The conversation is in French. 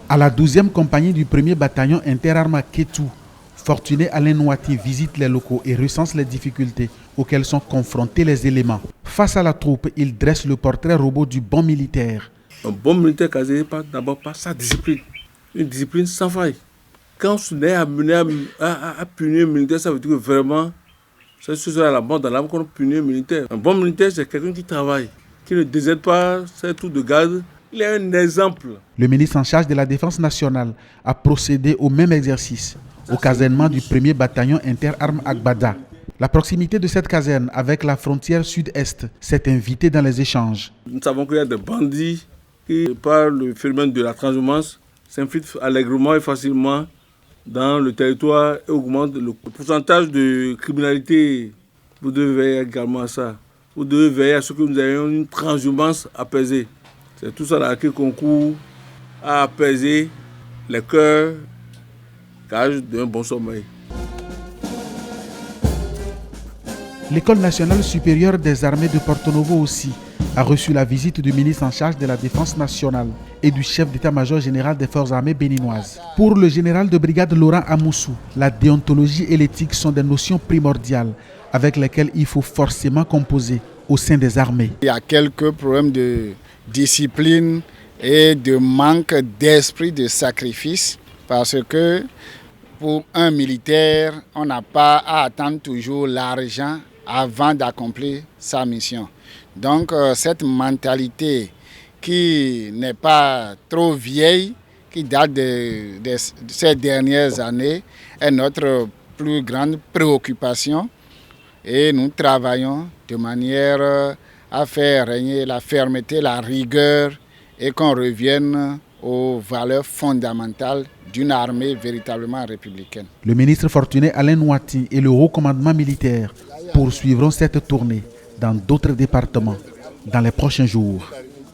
À la 12e compagnie du 1er bataillon interarmes à Kétou, Fortuné Alain Nouati visite les locaux et recense les difficultés auxquelles sont confrontés les éléments. Face à la troupe, il dresse le portrait robot du bon militaire. Un bon militaire casé d'abord par sa discipline, une discipline sans faille. Quand on est amené à punir un militaire, ça veut dire que vraiment, c'est ce à la mort dans l'âme qu'on punit un militaire. Un bon militaire, c'est quelqu'un qui travaille, qui ne déserte pas ses tours de garde. Il est un exemple. Le ministre en charge de la Défense nationale a procédé au même exercice au casernement du 1er bataillon interarmes Agbada. La proximité de cette caserne avec la frontière sud-est s'est invitée dans les échanges. Nous savons qu'il y a des bandits qui, par le phénomène de la transhumance, s'infiltrent allègrement et facilement dans le territoire et augmentent le pourcentage de criminalité. Vous devez veiller également à ça. Vous devez veiller à ce que nous ayons une transhumance apaisée. C'est tout ça là qui concourt à apaiser les cœurs, gage d'un bon sommeil. L'École nationale supérieure des armées de Porto Novo aussi a reçu la visite du ministre en charge de la Défense nationale et du chef d'état-major général des forces armées béninoises. Pour le général de brigade Laurent Amoussou, la déontologie et l'éthique sont des notions primordiales avec lesquelles il faut forcément composer au sein des armées. Il y a quelques problèmes de discipline et de manque d'esprit de sacrifice parce que pour un militaire, on n'a pas à attendre toujours l'argent avant d'accomplir sa mission. Donc cette mentalité qui n'est pas trop vieille, qui date de ces dernières années, est notre plus grande préoccupation et nous travaillons de manière à faire régner la fermeté, la rigueur et qu'on revienne aux valeurs fondamentales d'une armée véritablement républicaine. Le ministre Fortuné Alain Nouati et le haut commandement militaire poursuivront cette tournée dans d'autres départements dans les prochains jours.